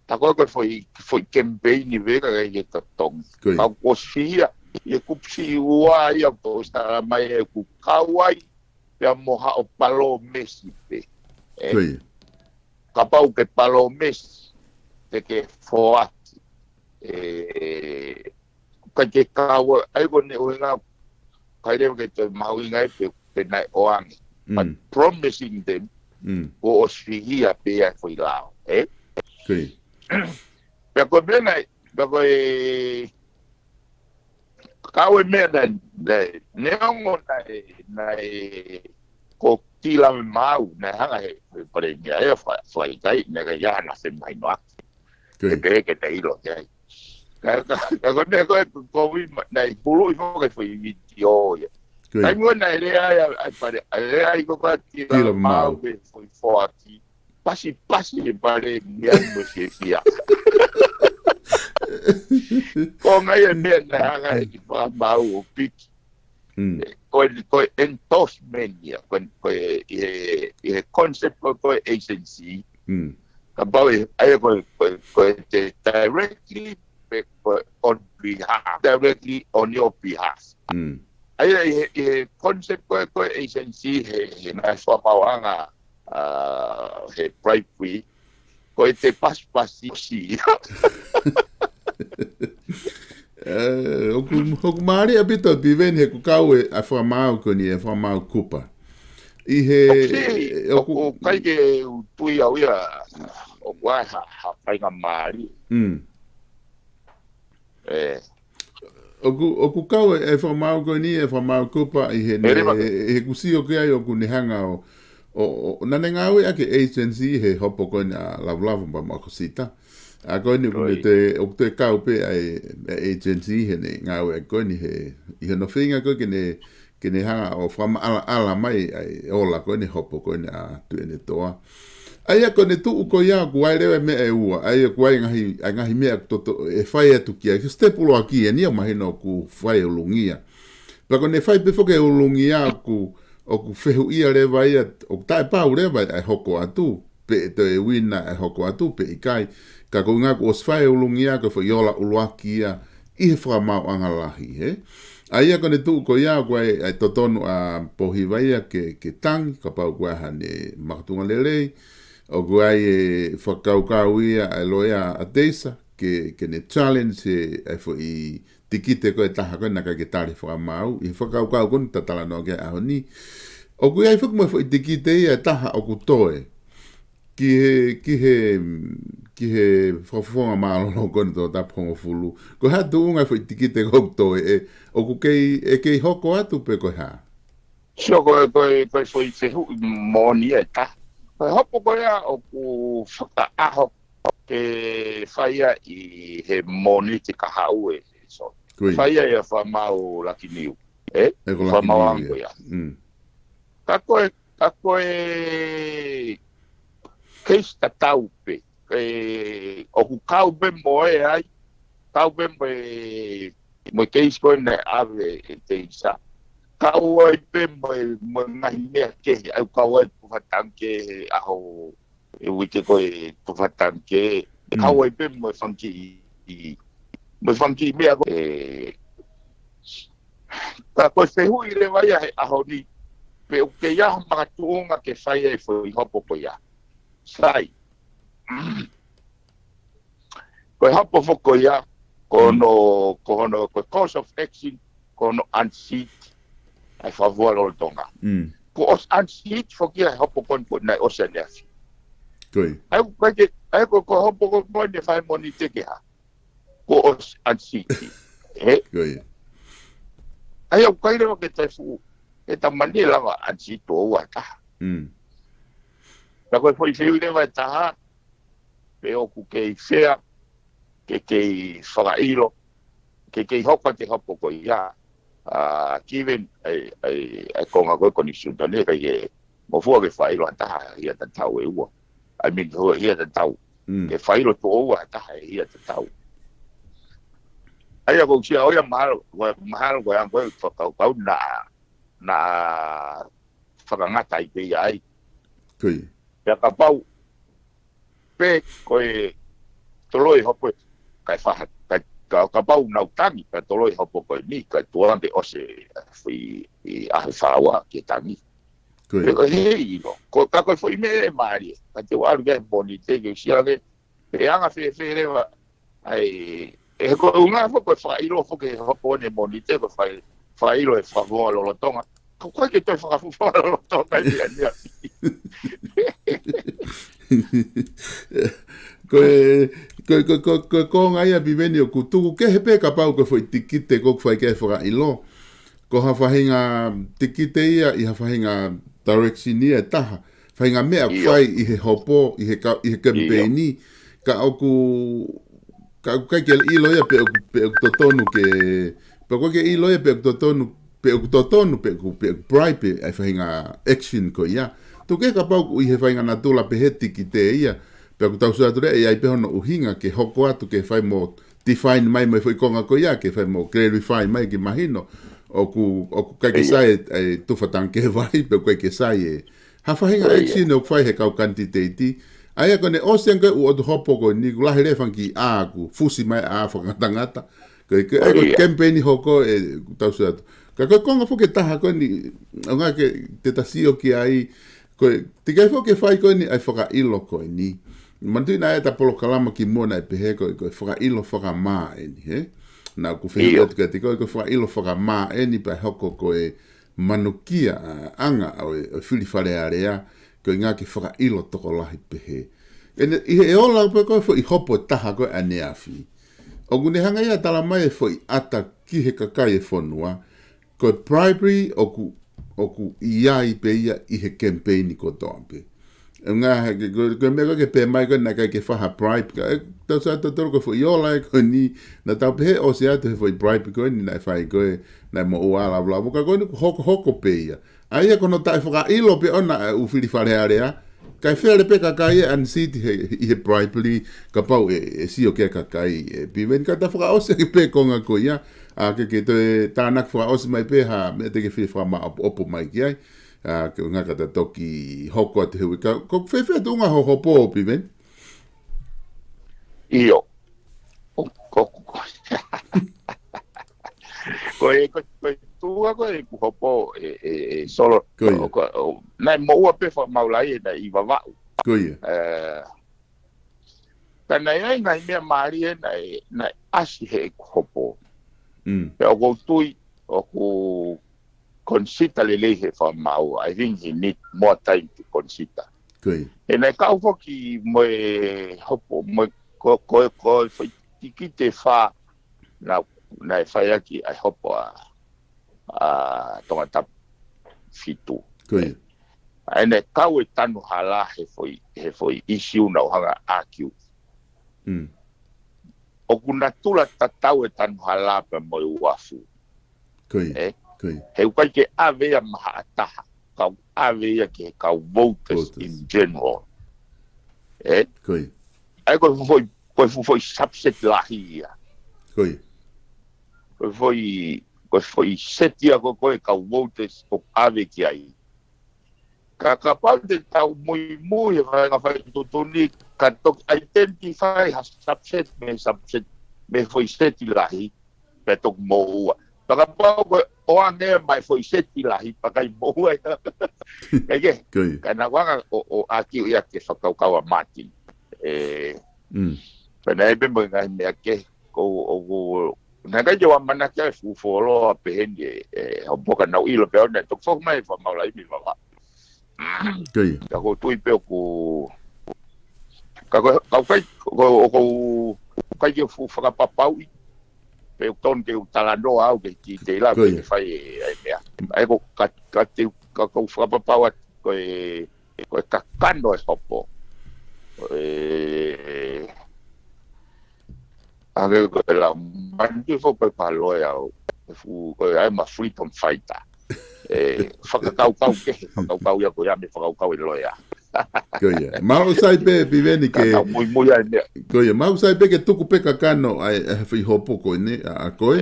Ta koe foi campaign i vega ga i totongi. Ka kosfia, e kupsi ua ia ko stara mai e ku kawai, pia moha o palo mesi pe. Kui. Ka pau ke palo mesi, te ke foati. Ka ke kawa, ai kone uinga kaire ke te mauinga pe nai oangi. But promising them o osfihia pe ai foi lao, Kui. Pe ko bena, pe ko kawe mea neongo nai ko tila me mau, nai hanga he pare ngia e whai kai, nega iana se mai noak. E pe ke te ilo te ai. Ka kone ko nai pulu i fōkai whai video ia. Kai mua nai rea ai pare, rea i koko tila mau e whai whoati. Pasi e pare ngia mo se fia. Ko ngai e mea nai hanga i wha mau o piki. Ko endorsement ia, ko e concept ko agency. Ka pau e ai ko te directly directly on your behalf. Ai concept ko agency he na whamauanga he bribery ko te paspasi si. Hoku maari a bito piveni he kukau e a whamau ko ni e whamau kupa. I he... O kai ke tui au ia o wai ha whainga maari. O kukau e whamau ko ni e whamau kupa i he kusi o kia i o kune hanga o nane ngāwe ake agency he hopo ko ni a lavu pa makosita. A ko ni kune te kau pe ai agency he ne ngāwe a ko ni he i he no whinga ko kene hanga o whama ala mai ai ola ko ni hopo ko ni a tuene toa. Ai ko ne tu ko ia ku ai rewe me e ua ai ku ai ngahi me to e fai atu kia que stepulo aqui e ni ma hino ku fai ulungia pa ko ne fai pe foke ulungia ku o ku fehu ia re vai o tai pa ure vai ai hoko atu pe te wina ai hoko atu pe kai ka ko nga ku os fai ulungia ko foi ola uluakia I fra mau angalahi ai ko ne tu ko ia ku ai totonu a pohivaia ke tang ka pa ku ha ne matunga lele o guai e whakaukau ia e loia a teisa ke ne challenge e fo I tikite ko e taha koe naka ke tari whakamau I whakaukau koni tatala no ke aho ni o guai whakamo fo I tikite ia e taha o kutoe ki he whawhonga maalono koni to tapongo fulu ko hatu unga fo I tikite ko kutoe o ku kei hoko atu pe ko ha so ko fo I fehu moni e taha hopo ko ia o ku whakaaho ke whaia I he moni te kahau e so. Whaia ia whamau laki niu. Whamau ango ia. Ka koe keis ta tau pe. O ku kau be moe ai. kau pe mo ke isko na ave te sa kau ai pe mo ngai me ke au kau ai pufatang ke aho e wite ko e pufatang ke kau ai pe mo funky me ako ka ko se hui le vai aho ni pe o ke ya mga tuunga ke fai e foi hopo ko ya sai ko hopo fo ya kono cause of action kono unseat ai favor lo tonga ko os unseat fo ki hopo kon na oceania Koi ai ko hopo ko mo de fai monite ke ha ko os unseat Koi ai o kai le ke te fu e ta manila wa unseat to wa ta la ko foi fiu le va ta pe o ku ke sea ke whakailo, ke hoka te hapo ko ia, kiven ai konga koe konisiun tane, kai e mofua ke whailo ataha ia ta tau e ua. I mean, ia ta tau. Ke whailo to ua ataha ia ta tau. Ai ako sia oia mahalo koe ang koe whakau na whakangata i pe ai. Koi. Pea ka pau, pe koe toloi hopo kai fa ka pau na utangi ka toloi hopo ko ni ka tuande ose fi a fawa ke tangi ko ka ko foi me mari ka te wa ga bonite ke sia le pe anga fe le ai e ko unha fo ko fa ilo fo ke hopo ne bonite ko fa ilo e fa vo lo tonga ko ke to fa vo lo tonga ni ko ngai a piveni o kutuku ke he pe ka pau ko foi tikite ko fai ke fora ilo ko ha fahinga tikite ia I ha fahinga direction ia taha fahinga me a fai I he hopo I he campaign ka oku ka ke ilo ia pe totonu ke pe ko ke ilo ia pe totonu pe bribe ai fahinga action ko ia tu ke ka pau I he fahinga na tula pe he tikite ia Pero tau sa ture e ai pe hono uhinga ke hoko atu ke fai mo define mai foi konga ko ia ke fai mo clarify mai ke mahino o ku kai ke sai e tufatang ke vai pe kai ke sai e ha fahinga action o fai he kau quantity ai ko ne osen ke o hopo ko ni la hele fanki a ku fusi mai a fo ngata ke campaign hoko e tau sa ka ko konga fo ke taha ko ni nga ke te tasio ki ai ko te kai fo ke fai ko ni ai foka ilo ko ni Mantu na eta polokalama ki mona e pehe ko whakailo whakamā e ni, he? Nā ku whenua atu ka te ko whakailo whakamā e ni pa hoko ko e manukia anga o e whiri wharearea ko ngā ki whakailo toko lahi pehe. E ola pe ko I hopo taha ko a neafi. O gune hanga ia tala mai e fo I ata ki he kakai e whanua ko bribery o ku iai pe ia I he campaign ko toampe. Nga ko me ko ke pe mai ko na ka ke fa bribe ka to sa to ko fo yo like ni na ta pe o sia to fo bribe ko ni na fa ko na mo wala bla ko hoko pe ya ai ko no ta fo ka ilo pe ona u fili fa area ka fe le pe ka kai an city he bribe li ka pa e si o ke ka kai pi ven ka ta fo ka o se pe ko nga ko ya a ke to ta na fo o se mai pe ha me te ke fi fa ma opo mai ki ke nga kata toki hoko ate hui ka ko fefe tu nga hopo piven io ko tu ko hopo solo na mo wa pe fa maulai na I vava ko ia kana ai ngai me mari na asi he hopo pe o go tui o ku consider lelehe for mau. I think he need more time to consider. Good. And I can't foki mo hopo mo ko foi tikite fa na fa ki I hopo tonga tap fitu. Good. And I kau tanu hala he foi issue na hanga AQ. O kuna tula tatau tanu hala pe mo wafu. Good. He kai ke avea maha ataha, kau avea ke kau voters in general. Koi. Ai ko foi subset lahi ia. Koi. Ko foi setia ko kau votes o ave ki ai. Ka pau de tau muy nga fai tutuni ka tok identify has subset me foi seti lahi pe tok moua. Ka pau ko o ane mai foi seti lahi pa kai moua. Kage. Kana wanga o aki ia ke whakaukaua Martin. Pena ebe mo ngai mea ke ko nanga jo mana ke fu folo pe hende o boka na ilo pe ona tok fok mai fa maula i mi mama. Ka ko tui pe ko ka kai ke fu fa papau pe ton ke talando au ke te la pe fai ai mea. Ai ko ka te ko fa papau ko ka kando e hopo. Age ko la mandi fo pe palo ya fu I'm a freedom fighter. Whakakau ia ko ia me whakakau i loia. Koia. Mau sai pe piveni ke... Mui ai mea. Koia. Mau sai pe ke tuku pe kakano ai whi hopo koe ne a koe.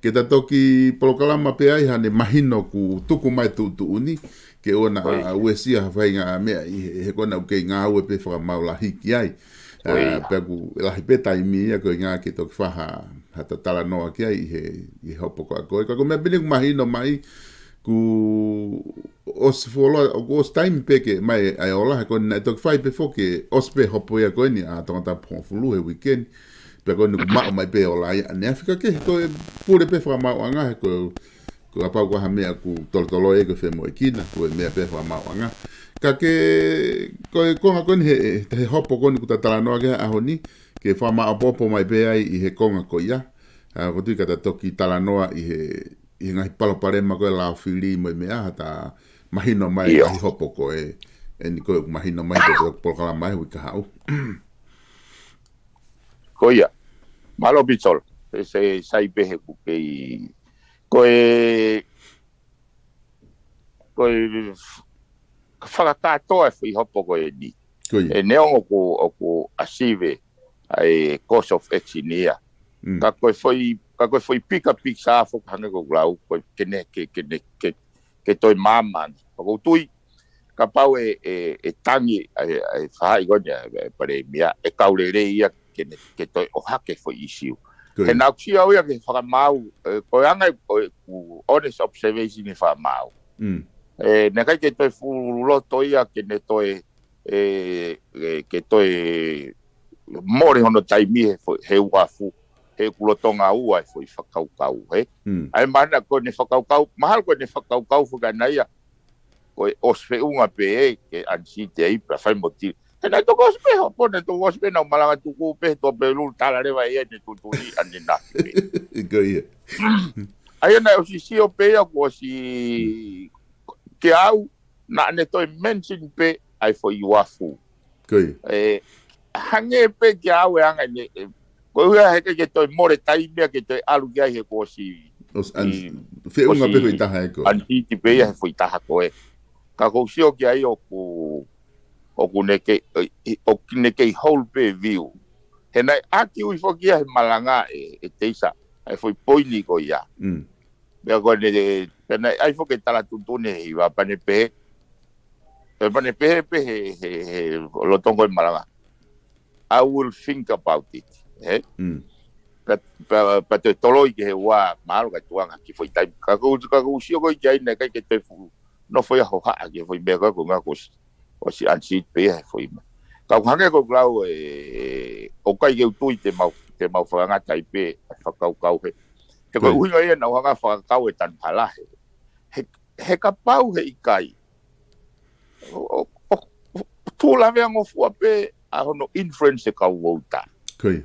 Ke ta toki polokalama pe ai hane mahino ku tuku mai tu uni. Ke ona uesia hawhai ngā mea i he kona uke ngā ue pe whakamau la hiki ai. Peku lahi pe taimi ia koe ngā ke toki whaha hata tala noa ki ai i hopo koe koe. Kako mea bini ku mahino mai ku os taimi peke mai ai ola ko na tok fai pe foke os pe hopo ia ko ni a tonga ta fulu he weekend pe ko ni ma mai pe ola ia ne afika ke ko pure pe fra ma anga ko apa ko ha mea ku toltolo e ko fe mo ikina ko mea pe fra ma anga ka ke ko ni he hopo ko ni ku ta no ke a honi ke fa ma popo mai pe ai i he konga ko ia ko tu ka ta toki tala noa i ngai paloparema koe lao whiri mo mea hata mahino mai ahi hopo ko ni koe mahino mai ko polokalama mai wika hau. Ko ia, malo bitol, se sai behe ku kei koe whakakatoa whi hopo koe ni. E neongo ko asive ai course of action ia. Ka koe foi pika sa fo hanga ko glau ko kene ke toi mama ko tui ka pau e tangi e fai gonya pare mia e kaulere ia ke toi o hake foi isiu ke na ksia o ia ke fa mau ko anga ku honest observation ni fa mau na kai ke toi fu lo toi ke ne toi ke toi more hono taimi he wafu he kulotonga ua foi whakaukau, he? Ai mana ko ne whakaukau, mahal ko ne whakaukau whakanaia, ko ospe unga pe ke ansi te ipra, whai moti. He nai toko ospe hopo, ne toko ospe na umalanga tuku pe, to pe lulu tala rewa ia, ne tutuni ane naki pe. Iko ia. Ai nai osi si o pe, ko si ke au, na ane toi mention pe, ai foi wafu. Koi. Hange pe ke au e anga ne, ko ia he ke toi more taimia ke toi alu ia he ko si fe unga pe foi taha ko anti ti pe ia foi taha ko e ka ko si o ke ai o ku ne ke whole pe view he nai aki ui fo kia he malanga e teisa ai foi poini ko ia mea ko ne ai fo ke tala tutune i wa pane pe he lo tongo e malanga I will think about it. But te toloi ke he wā maaro kai tuanga ki foi taimi. Ka usio koi kia ina kai ke te fu no foi a hoha ke foi mea ko ngā ko si ansi pe he foi me. Ka hange ko glau o kai ke utui te mau whakangata i pe whakaukau he. Te ko uhinga ia na hanga whakakau e tan palahe. He ka pau he i kai. Tūla mea ngofua pe a hono influence e kau wauta. Koi.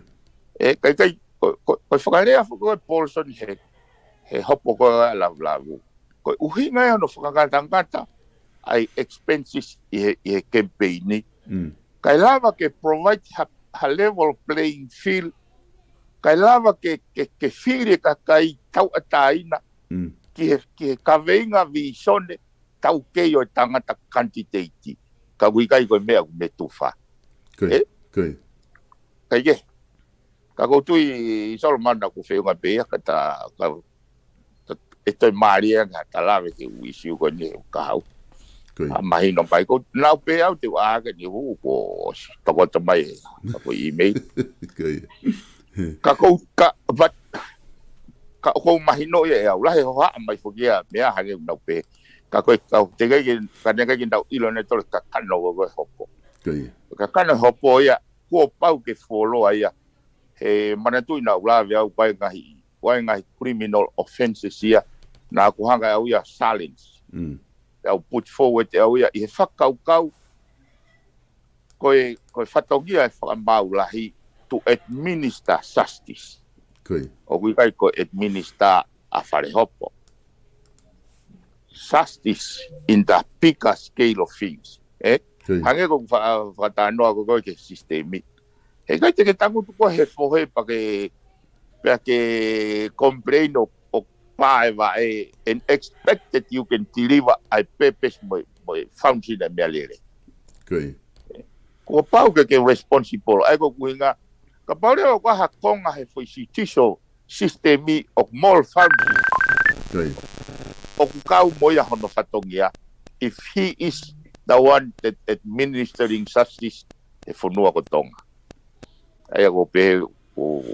Kai ko whakarea ko Paulson he hopo ko lavu. Ko uhinga ia no whakangata ai expenses i he campaign. Kai lava ke provide a level playing field. Kai lava ke whire ka kai tau ataina. Ki he kaweinga visone tau kei o tangata candidate. Ka wikai ko mea me tufa. Koi. Kai ke. Kako tui Solomon aku feunga pe kata ito Maria ngata lave ke wisiu ko ni kau. Mahi no pai ko nau pe au te wa ke ni hu ko toko tamai ko email. Kako ka vat ka ko mahi no ye au la he ho mai fo kia me ha nge no pe. Kako ka te ga ke ndau ilo ne to ka kano go hopo. Ka kano hopo ya ko pau ke folo ya. He manatu ina ula via upai ngahi criminal offenses ia na ku hanga au ia silence au put forward au ia I whakaukau koe whatogia whakambau lahi to administer justice o kui kai ko administer a wharehopo justice in the bigger scale of things hange ko whatanoa ko koe ke systemi e kai te ke tangu tuko he fohe pa ke complain o paeva and expect that you can deliver a purpose mo function na mealere. Ko pau ke responsible ai ko kuinga ka pau le ko ha konga he foi sitiso systemi o malfunction. O kau mo ya hono fatongia if he is the one that administering justice e fonua ko tonga. Ai ko pe o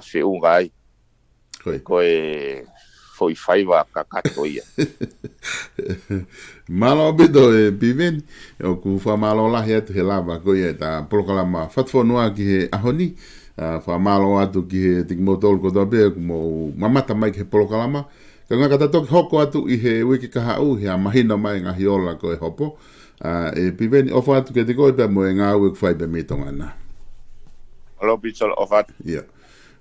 feungai koe foi faiva kakato ia. Malo bito piveni o ku fa malo la he te lava ko ia ta polokalama fatfonua ki he ahoni fa malo atu ki he tikmotol ko dobe mo mamata mai ki he polokalama ka nga kata tok hoko atu I he wiki ka hau he mahina mai nga hiola ko e hopo piveni o fa atu ke te koe pe mo nga u fai pe mitonga na. Alo pitsol ofat. Yeah.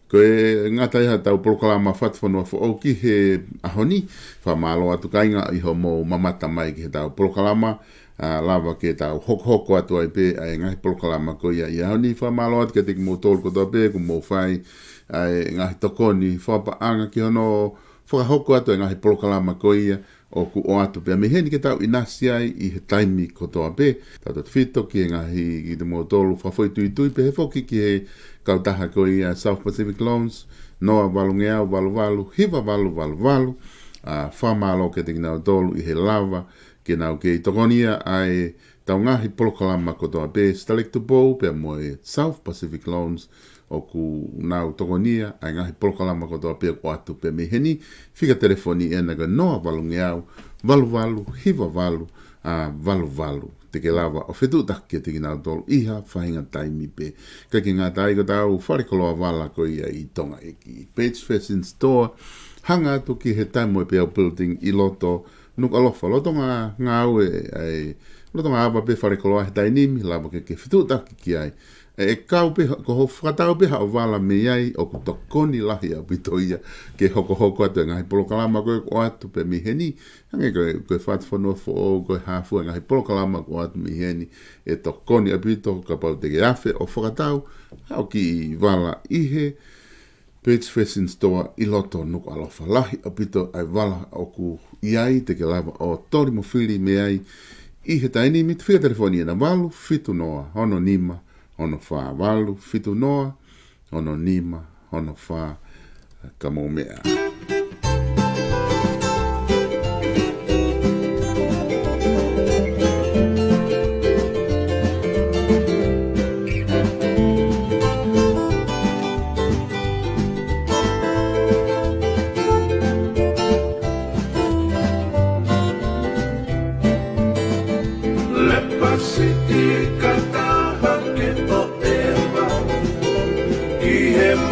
Koe ngata iha tau polokalama fatfonua fo o ki he ahoni fa malo atu kainga I ho mo mamata mai ki he tau polokalama lava ke tau hoko atu ai pe ai ngai polokalama ko ia I ahoni fa malo atu ke te mo tol ko dobe ko mo fai ai ngai tokoni fa pa anga ki hono fa hoko atu ngai polokalama ko ia o ku o atu pe me heni ke tau inasi ai I he taimi ko toa pe tau fito ki ngai I te mo tolu fa foi tui pe he foki ki he kau taha ko ia South Pacific Loans, noa valungeau valu, hiva valu, whamalo ke te kinau tolu I he lava, ke nau ke I tokonia ai tau ngahi polokalama ko toa pe stalektu pou pe moe South Pacific Loans, o ku nau tokonia ai ngahi polokalama ko toa pe o atu pe me heni, fika telefoni ena ka noa valungeau, valu, hiva valu, te ke lava o whetu take te kinau tolu iha whahinga taimi pe. Ka ki ngā tai ko tau wharekoloa wala ko ia I tonga eki. Page Fashion Store, hanga atu ki he taimo e peo building I loto, nuk alofa, loto ngā ue, loto ngā awa pe wharekoloa he tainimi, lava ke whetu take ki ai. E kau pe, ko ho whakatau pe hao wala me iai, o ku tokoni lahi au pito ia, ke hoko atu ngahi polokalama koe o atu pe miheni, hange koe whatwhanua fo o, koe hafua ngahi polokalama ko atu miheni, e tokoni au pito, ka pau te geafe o whakatau, hao ki wala ihe, Page Fashion Store I loto nuku alofa lahi au pito, ai wala o ku iai, te ke lava o tori mo whiri me ai, ihe taini mit, whia telefoni na walu, fitu noa, hono nima, ono fa walu fitu noa ono nima ono fa kamomea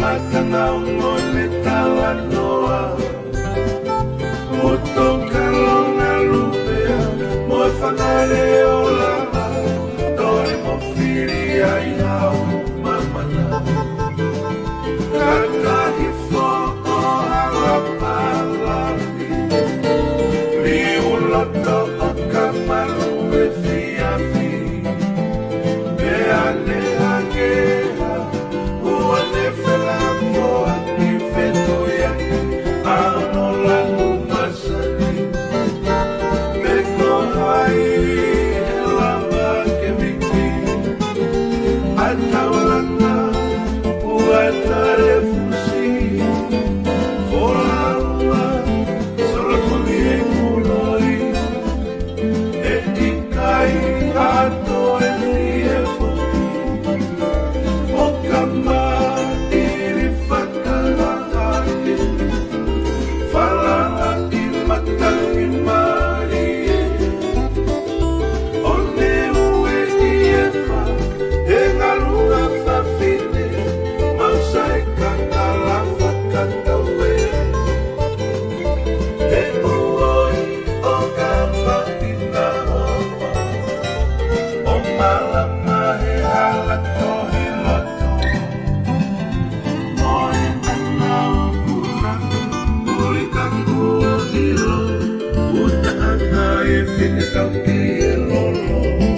Matangau ngone talanoa Motokalonga lupea Mo whanare ola Dore mo whiri ai hao mamana Kakahi fo o harapalahi Liu loto o kamalu e fiafi Sauti e lolo